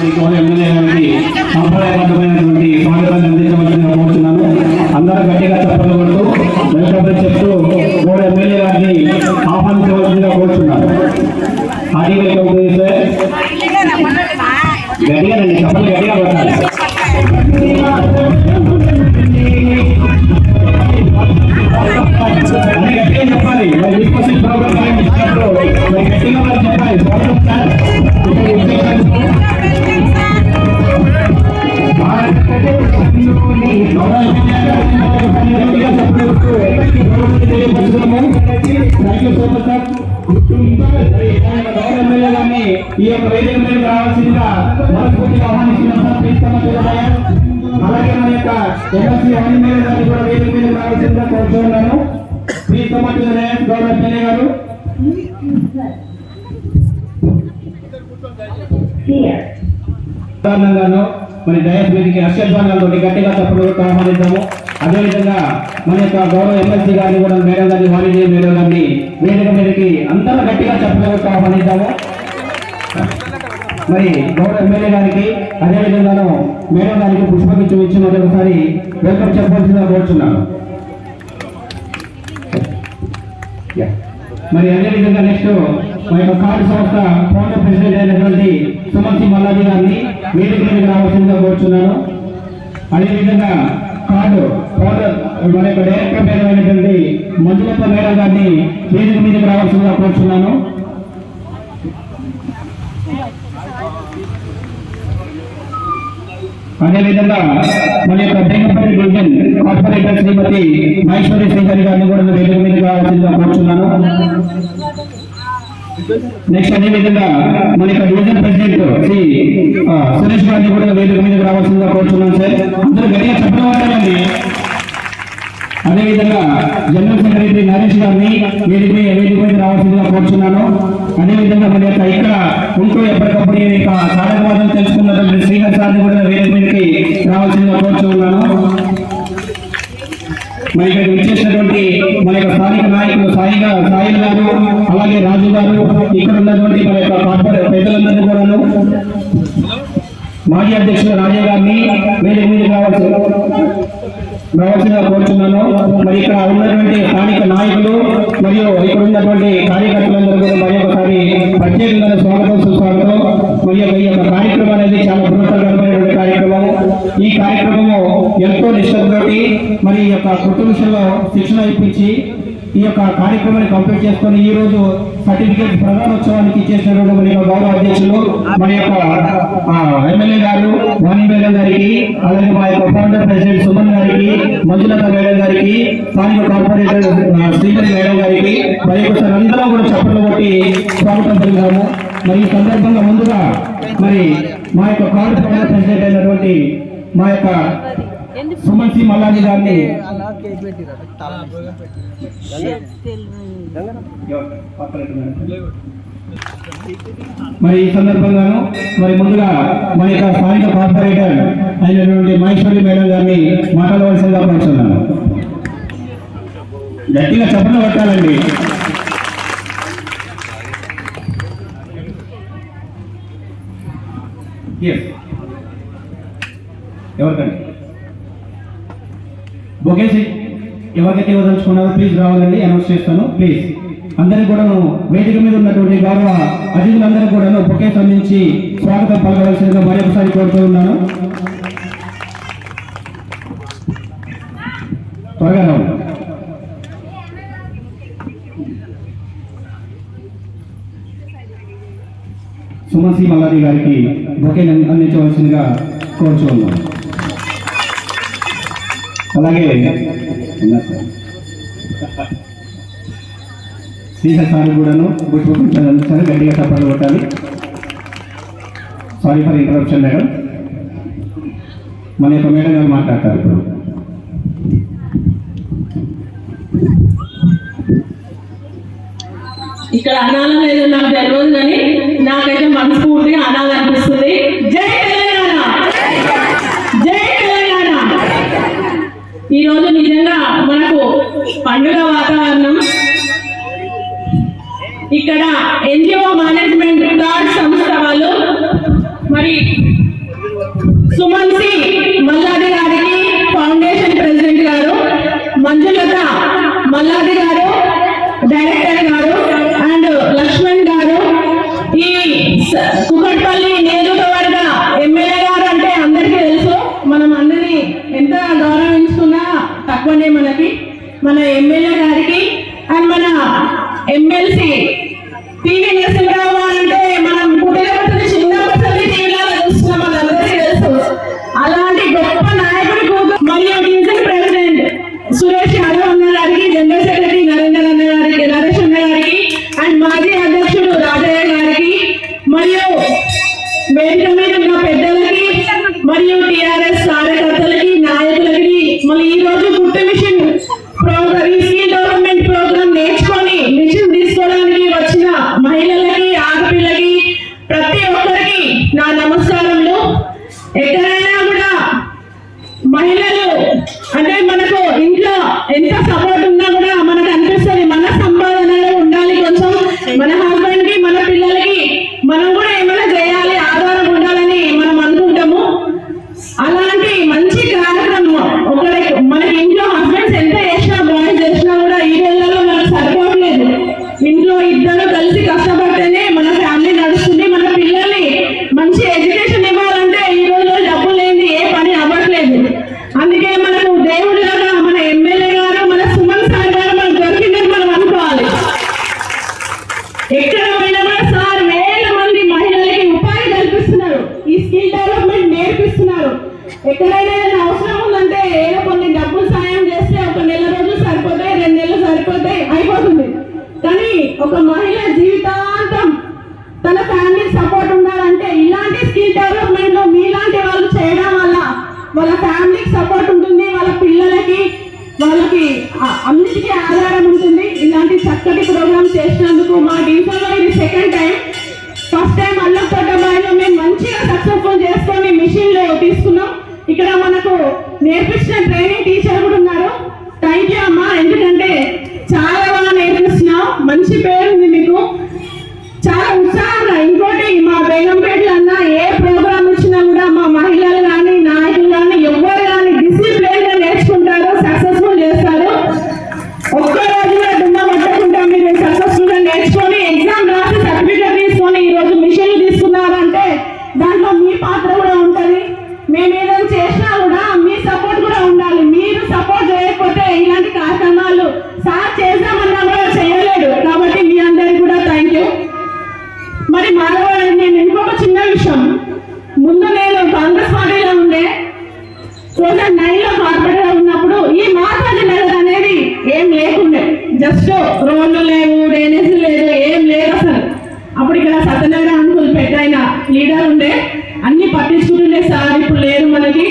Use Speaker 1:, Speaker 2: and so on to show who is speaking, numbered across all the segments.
Speaker 1: గారికి గౌరవ ఎమ్మెల్యే గారికి సాంప్రదాయబద్ధమైనటువంటి స్వాగతాన్ని అందించవలసిందిగా కోరుతున్నాను. అందరూ గట్టిగా చప్పట్లు కొడుతూ వెల్కమ్ చెప్తూ గౌరవ ఎమ్మెల్యే గారిని ఆహ్వానించవలసిందిగా కోరుతున్నాను. అది వెల్కమ్ సార్. గట్టిగా రండి, చప్పట్లు గట్టిగా కొట్టాలి. గట్టిగా చెప్పాలి. ప్రోగ్రామ్ ఇచ్చినప్పుడు గట్టిగా మరి చెప్పాలి. ఈ యొక్క వేదిక మీద రావాల్సిందిగా మనస్ఫూర్తిగా ఆహ్వానిస్తున్నాం. అలాగే మన యొక్క ఎమ్మెల్సీ ఎమ్మెల్యే గారిని కూడా వేదిక మీద రావాల్సిందిగా కోరుతున్నాను. గౌరవ ఎమ్మెల్యే గారు సాధారణంగాను మరి డయాస్ మీదకి అక్షధ్వానాలతో గట్టిగా తప్పుడు ఆహ్వానిద్దాము. అదేవిధంగా మన యొక్క గౌరవ ఎమ్మెల్సీ గారిని కూడా మేడం గారిని వాణిజ్య మేడం గారిని వేదిక మీదకి అందరూ గట్టిగా తప్పుడు ఆహ్వానిద్దాము. మరి గౌరవ ఎమ్మెల్యే గారికి అదేవిధంగాను మేడం గారికి పుష్పగుచ్చం ఇచ్చి మరొకసారి వెల్కమ్ చెప్పవలసిందిగా కోరుచున్నాను. మరి అదేవిధంగా నెక్స్ట్ మా యొక్క కార్డు సంస్థ ఫౌండర్ ప్రెసిడెంట్ అయినటువంటి సుమన్ మల్లాజీ గారిని వేదిక మీదకి రావాల్సిందిగా కోరుచున్నాను. అదేవిధంగా కార్డు ఫౌండర్ మన యొక్క డైరెక్టర్ మేడం అయినటువంటి మంజులత మేడం గారిని వేదిక మీదకి రావాల్సిందిగా కోరుచున్నాను. అదేవిధంగా మన యొక్క బెంగపల్లి డివిజన్ కార్పొరేటర్ శ్రీమతి మహేశ్వరి శ్రీహరి గారిని కూడా వేదిక మీదకి రావాల్సిందిగా కోరుచున్నాను. నెక్స్ట్ అదేవిధంగా మన యొక్క డివిజన్ ప్రెసిడెంట్ శ్రీ సురేష్ గారిని కూడా వేదిక మీదకి రావాల్సిందిగా కోరుచున్నాను. సార్ అందరూ గట్టిగా చెప్పడం. అదేవిధంగా జనరల్ సెక్రటరీ నరేష్ గారిని వేదిక మీద రావాల్సిందిగా కోరుచున్నాను. అదేవిధంగా మన యొక్క ఇక్కడ ఉంటూ ఎప్పటికప్పుడు ఈ యొక్క కార్యక్రమాలను తెలుసుకున్నటువంటి శ్రీహరి సార్ని కూడా వేదిక మీదకి రావాల్సిందిగా కోరుచున్నాను. మరి ఇక్కడ వచ్చేసినటువంటి మన యొక్క స్థానిక నాయకులు సాయిల్ గారు అలాగే రాజు గారు ఇక్కడ ఉన్నటువంటి మన యొక్క కార్పొరేట్ పెద్దలందరినీ కూడాను మాజీ అధ్యక్షులు రాజయ్య గారిని వేదిక మీద రావాల్సిందిగా కోరుచున్నాను. మరి ఇక్కడ ఉన్నటువంటి స్థానిక నాయకులు మరియు ఇక్కడ ఉన్నటువంటి కార్యకర్తలందరూ కూడా మరి ఒకసారి ప్రత్యేకంగా స్వాగతం సుస్వాగతం. మరి ఈ యొక్క కార్యక్రమం అనేది చాలా బృహత్తరమైనటువంటి కార్యక్రమం. ఈ కార్యక్రమము ఎంతో నిష్ఠతోటి మరి ఈ యొక్క కుటుంబ విషయంలో శిక్షణ ఇప్పించి ఈ యొక్క కార్యక్రమాన్ని కంప్లీట్ చేసుకుని ఈ రోజు సర్టిఫికేట్ ప్రధానోత్సవానికి ఇచ్చేసినటువంటి మన యొక్క గౌరవ అధ్యక్షులు మన యొక్క ఎమ్మెల్యే గారు వాణి మేడం గారికి అలాగే మా యొక్క ఫౌండర్ ప్రెసిడెంట్ సుమన్ గారికి మంజులత మేడం గారికి స్థానిక కార్పొరేటర్ శ్రీహరి మేడం గారికి మరి ఒకసారి అందరం కూడా చప్పట్లు కొట్టి స్వాగతం పలికాము. మరి ఈ సందర్భంగా ముందుగా మరి మా యొక్క కార్పొరేటర్ ప్రెసిడెంట్ అయినటువంటి మా యొక్క సుమన్ మల్లాజీ గారిని మరి ఈ సందర్భంగాను మరి ముందుగా మన యొక్క స్థానిక కార్పొరేటర్ అయినటువంటి మహేశ్వరి మేడం గారిని మాట్లాడవలసిందిగా కోరుతున్నాను. గట్టిగా చప్పట్లు కొట్టాలండి. ఎవరికండి బొకేసి ఎవరికైతే ఇవ్వదలుచుకున్నారో ప్లీజ్ రావాలండి, అనౌన్స్ చేస్తాను. ప్లీజ్ అందరికీ కూడాను వేదిక మీద ఉన్నటువంటి గౌరవ అతిథులందరికీ కూడాను బొకేస్ అందించి స్వాగతం పలకవలసిందిగా మరొకసారి కోరుతూ ఉన్నాను. త్వరగా రావాలి. సుమన్ మల్లాది గారికి బొకే అందించవలసిందిగా కోరుతూ ఉన్నాను. అలాగే శ్రీహరి సార్ కూడాను పుష్పకుంచారు గట్టిగా చప్పట్లు కొట్టాలి. Sorry for interruption madam. మన యొక్క మేడం గారు మాట్లాడతారు ఇప్పుడు.
Speaker 2: ఇక్కడ అనాలం లేదో నాకు తెలియదు కానీ నాకైతే మనస్ఫూర్తిగా అనాలనిపిస్తుంది. జై తెలంగాణ, జై తెలంగాణ. ఈరోజు నిజంగా మనకు పండుగ వాతావరణం. ఇక్కడ ఎన్జిఓ మేనేజ్మెంట్ కార్డ్ సంస్థ వాళ్ళు మరి సుమన్సి మల్లాది గారికి ఫౌండేషన్ ప్రెసిడెంట్ గారు, మంజులత మల్లాది గారు డైరెక్టర్ గారు అండ్ లక్ష్మణ్ గారు. ఈ కుకట్పల్లి నియోజకవర్గ ఎమ్మెల్యే గారు అంటే అందరికీ తెలుసు. మనం అందరినీ ఎంత గౌరవించుకున్నా తక్కువనే మనకి. మన ఎమ్మెల్యే గారికి అండ్ మన ఎమ్మెల్సీ పివి నరసింహరావు అంటే మనం పుట్టినప్పటి చిన్నప్పటి టీవీలో చూస్తున్నాం, మనందరికీ తెలుసు. అలాంటి గొప్ప నాయకుడి మరియు డివిజన్ ప్రెసిడెంట్ సురేష్ యాదవ్ అన్న గారికి, జనరల్ సెక్రటరీ నరేందర్ అన్న గారికి, నరేష్ అన్న గారికి అండ్ మాజీ అధ్యక్షుడు రాజయ్య గారికి మరియు వేదిక మీద ఉన్న పెద్దలకి మరియు టిఆర్ఎస్ కార్యకర్తలకి, నాయకులకి, మళ్ళీ ఈ రోజు గుట్ట మిషన్ ప్రోగ్రామ్, ఈ స్కిల్ డెవలప్మెంట్ ప్రోగ్రామ్ నేర్చుకొని మిషన్ తీసుకోవడానికి వచ్చిన మహిళలకి, ఆడపిల్లకి, ప్రతి ఒక్కరికి నా నమస్కారములు. ఎక్కడైనా కూడా మహిళలు అంటే మనకు ఇంట్లో ఎంత సపోర్ట్ ఉన్నా కూడా మనకు అనిపిస్తుంది మన సంపాదనలో ఉండాలి కొంచెం, మన హస్బెండ్ కి, మన పిల్లలకి మనం కూడా ఏమైనా చేయాలి, ఆధారం ఉండాలని మనం అనుకుంటాము. అలాంటి మంచి కార్యక్రమం ఒకరికి మనకి ఇంట్లో హస్బెండ్స్ ఎంత చేసినా, బాయ్స్ చేసినా కూడా ఈ రోజుల్లో మనకు సరిపోవట్లేదు. ఇంట్లో ఇద్దరు కలిసి కష్టపడితేనే మన ఫ్యామిలీ నడుస్తుంది. మన పిల్లల్ని మంచి ఎడ్యుకేషన్ ఇవ్వాలంటే ఈ రోజుల్లో డబ్బులు లేని ఏ పని అవ్వట్లేదు. అందుకే మనకు దేవుడిలాగా మన ఎమ్మెల్యే గారు, మన సుమన్ సార్ గారు మనకు దొరికిందని మనం అనుకోవాలి. ఎక్కడ పోయినా కూడా సార్ వేల మంది మహిళలకి ఉపాధి కల్పిస్తున్నారు, ఈ స్కిల్ డెవలప్మెంట్ నేర్పిస్తున్నారు. ఎక్కడైనా ఏదైనా అవసరం ఉందంటే ఏదో కొన్ని డబ్బులు సాయం చేస్తే ఒక నెల రోజులు సరిపోతాయి, 2 నెలలు సరిపోతాయి, అయిపోతుంది. కానీ ఒక మహిళ జీవితాంతం తన ఫ్యామిలీ సపోర్ట్ ఉండాలంటే ఇలాంటి స్కిల్ డెవలప్మెంట్ లో మీలాంటి వాళ్ళు చేయడం వల్ల వాళ్ళ ఫ్యామిలీకి సపోర్ట్ ఉంటుంది, వాళ్ళ పిల్లలకి, వాళ్ళకి అన్నిటికీ ఆధారం ఉంటుంది. ఇలాంటి చక్కటి ప్రోగ్రామ్ చేసినందుకు మా డివిజన్ లో ఇది సెకండ్ టైం. ఫస్ట్ టైం అల్లంతోటబాయిలో మేము మంచిగా సక్సెస్ఫుల్ చేసుకొని మిషన్ లో తీసుకున్నాం. ఇక్కడ మనకు నేర్పించిన ట్రైనింగ్ టీచర్ కూడా ఉన్నారు. థ్యాంక్ యూ అమ్మా, ఎందుకంటే చాలా బాగా నేర్పిస్తున్నావు, మంచి పేరు ఉంది మీకు, చాలా ఉత్సాహంగా. ఇంకోటి మా బేగంపేటలో అన్న ఏ ప్రోగ్రామ్ ఇచ్చినా కూడా మా మహిళలు కానీ, నాయకులు కానీ, ఎవరు కానీ డిసిప్లిన్ గా నేర్చుకుంటారు, సక్సెస్ఫుల్ చేస్తారు. ఒక్క రోజులో దుమ్మ పట్టకుండా మీరు సక్సెస్ఫుల్ గా నేర్చుకొని ఎగ్జామ్ రాసి సర్టిఫికేట్ తీసుకొని ఈ రోజు మిషన్లు తీసుకున్నారంటే దాంట్లో మీ పాత్ర కూడా ఉంటది. మేము ఏదైనా చేసినా కూడా మీ సపోర్ట్ కూడా ఉండాలి. మీరు సపోర్ట్ చేయకపోతే ఇలాంటి కార్యక్రమాలు సార్ చేద్దామన్నా కూడా చేయలేడు. కాబట్టి మీ అందరికి కూడా థ్యాంక్ యూ. మరి మానవాళి నేను ఇంకొక చిన్న విషయం, ముందు నేను కాంగ్రెస్ పార్టీలో ఉండే 2009లో కార్పొరేటర్ ఉన్నప్పుడు ఈ మాతాజీ నగర్ అనేది ఏం లేకుండే, జస్ట్ రోడ్లు లేవు, డ్రైనేజ్ లేదు, ఏం లేదు అసలు. అప్పుడు ఇక్కడ సత్యనారాయణ అంకుల్ పెద్ద ఆయన లీడర్ ఉండే, అన్ని పట్టించుకుంటుండే సార్. ఇప్పుడు లేదు మనకి.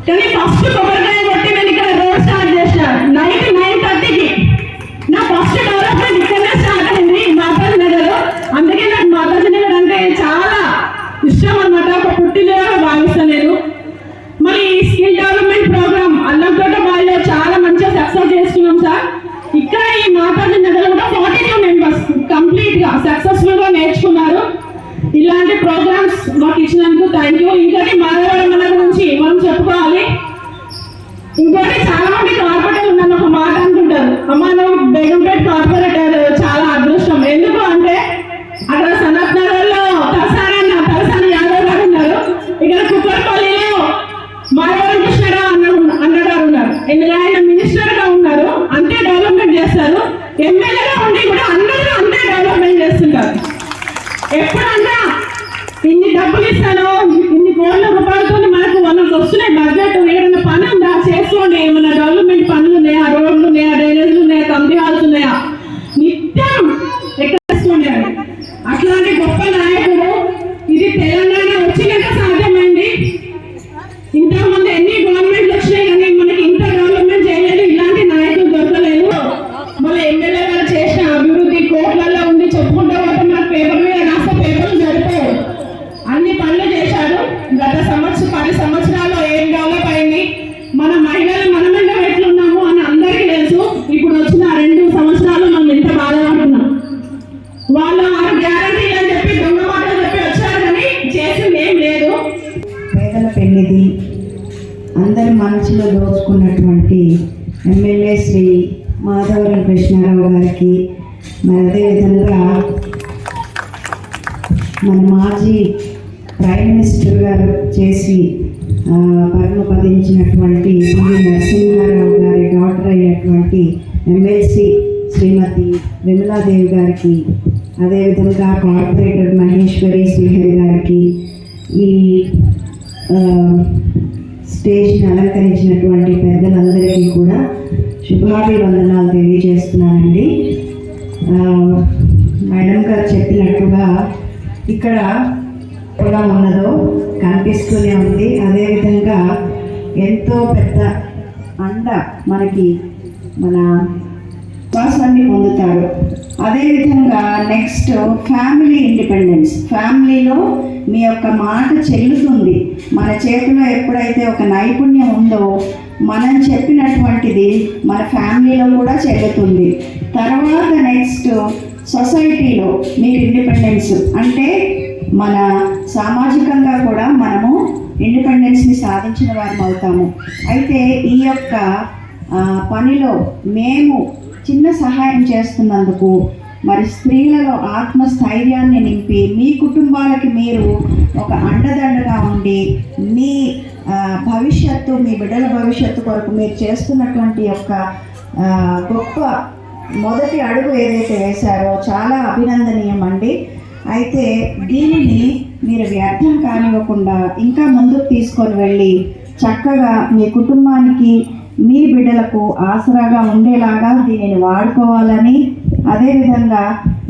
Speaker 2: కానీ ఫస్ట్ కొబ్బరికాయ కొట్టి నేను ఇక్కడ రోడ్ స్టార్ట్ చేసిన నైట్ 9:30కి. నా ఫస్ట్ డెవలప్మెంట్ ఇక్కడనే స్టార్ట్ అయింది మాతాజీ నగర్. అందుకే నాకు మాతాజీ నగర్ అంటే చాలా ఇష్టం అన్నమాట, ఒక పుట్టినగా భావిస్తాను నేను. మరి ఈ స్కిల్ డెవలప్మెంట్ ప్రోగ్రామ్ అల్లంతోటబాయిలో చాలా మంచిగా సక్సెస్ చేసుకున్నాం సార్. ఇక్కడ ఈ మాతాజీ నగర్ కూడా 42 మెంబర్స్ కంప్లీట్ గా సక్సెస్ఫుల్ గా నేర్చుకున్నారు. ఇలాంటి ప్రోగ్రామ్స్ మాకు ఇచ్చినందుకు థ్యాంక్ యూ. ఇంకోటి మాధవరం మన గురించి మనం చెప్పుకోవాలి. ఇంకోటి చాలా మంది కార్పొరేటర్ ఉన్నాను ఒక మాట అనుకుంటారు, అమ్మ నువ్వు బేగంపేట కార్పొరేటర్ చాలా అదృష్టం. ఎందుకు అంటే అక్కడ సనత్ నగర్ లో తలసాని యాదవ్ గారు ఉన్నారు, ఇక్కడ కుక్కర్పల్లిలో మాధవరం కృష్ణరావు అన్నగారు ఉన్నారు. ఎందుకంటే ఆయన మినిస్టర్ గా ఉన్నారు, అంతే డెవలప్మెంట్ చేస్తారు. ఎమ్మెల్యేగా ఉండి కూడా అందరూ అంతే డెవలప్మెంట్ చేస్తుంటారు. ఎప్పుడంటే ఇన్ని డబ్బులు ఇస్తాను, ఇన్ని కోట్ల రూపాయలతో మనకు వస్తున్నాయి బడ్జెట్, ఏదైనా పని ఉందా చేసుకోండి, ఏమైనా డెవలప్మెంట్ పనులు ఉన్నాయా, రోడ్లు ఉన్నాయా, డ్రైనేజ్లు ఉన్నాయా, కమిటీ హాల్స్ ఉన్నాయా, నిత్యం ఎక్కడ చేసుకోండి. అట్లాంటి గొప్ప నాయకుడు ఇది తెలంగాణ వచ్చినాక సాధ్యమైంది. ఇంతకుముందు ఎన్ని గవర్నమెంట్లు వచ్చినాయి కానీ మనకి ఇంత డెవలప్మెంట్ చేయలేదు, ఇలాంటి నాయకులు దొరకలేదు. మళ్ళీ ఎమ్మెల్యే గారు చేసిన అభివృద్ధి కోట్లలో ఉంది, చెప్పుకుంటూ పోతే మన పేపర్ మీద రాస్తే పేపర్లు సరిపోవు, అన్ని పనులు చేశారు. గత 10 సంవత్సరాల్లో ఏం డెవలప్ అయింది, మన మహిళలు మనమెండ ఎట్లున్నాము అని అందరికీ తెలుసు. ఇప్పుడు వచ్చిన 2 సంవత్సరాలు మనం ఎంత బాధపడుతున్నాం. వాళ్ళు 6 గ్యారంటీలు అని చెప్పి దొంగ మాటలు చెప్పి వచ్చారు కానీ చేసింది ఏం లేదు.
Speaker 3: ప్రతినిధి, అందరి మనసులో దోచుకున్నటువంటి ఎమ్మెల్యే శ్రీ మాధవరం కృష్ణారావు గారికి, మరి అదేవిధంగా మన మాజీ ప్రైమ్ మినిస్టర్ గారు చేసి పరమపదించినటువంటి పివి నరసింహారావు గారి డాక్టర్ అయినటువంటి ఎమ్మెల్సీ శ్రీమతి విమలాదేవి గారికి, అదేవిధంగా కార్పొరేటర్ మహేశ్వరి శ్రీహరి గారికి, ఈ స్టేజ్ని అలంకరించినటువంటి పెద్దలందరికీ కూడా శుభాభివందనాలు తెలియజేస్తున్నానండి. మేడం గారు చెప్పినట్టుగా ఇక్కడ ఎలా ఉన్నదో కనిపిస్తూనే ఉంది. అదేవిధంగా ఎంతో పెద్ద అండ మనకి మన విశ్వాసాన్ని పొందుతారు. అదేవిధంగా నెక్స్ట్ ఫ్యామిలీ ఇండిపెండెన్స్. ఫ్యామిలీలో మీ యొక్క మాట చెల్లుతుంది. మన చేతిలో ఎప్పుడైతే ఒక నైపుణ్యం ఉందో మనం చెప్పినటువంటిది మన ఫ్యామిలీలో కూడా చెల్లుతుంది. తర్వాత నెక్స్ట్ సొసైటీలో మీకు ఇండిపెండెన్స్ అంటే మన సామాజికంగా కూడా మనము ఇండిపెండెన్స్ని సాధించిన వారం అవుతాము. అయితే ఈ యొక్క పనిలో మేము చిన్న సహాయం చేస్తున్నందుకు మరి స్త్రీలలో ఆత్మస్థైర్యాన్ని నింపి మీ కుటుంబాలకి మీరు ఒక అండదండగా ఉండి మీ భవిష్యత్తు, మీ బిడ్డల భవిష్యత్తు కొరకు మీరు చేస్తున్నటువంటి యొక్క గొప్ప మొదటి అడుగు ఏదైతే వేశారో చాలా అభినందనీయం అండి. అయితే దీనిని మీరు వ్యర్థం కానివ్వకుండా ఇంకా ముందుకు తీసుకొని వెళ్ళి చక్కగా మీ కుటుంబానికి మీ బిడ్డలకు ఆసరాగా ఉండేలాగా దీనిని వాడుకోవాలని, అదేవిధంగా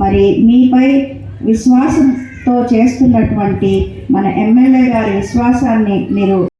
Speaker 3: మరి మీపై విశ్వాసంతో చేస్తున్నటువంటి మన ఎమ్మెల్యే గారి విశ్వాసాన్ని మీరు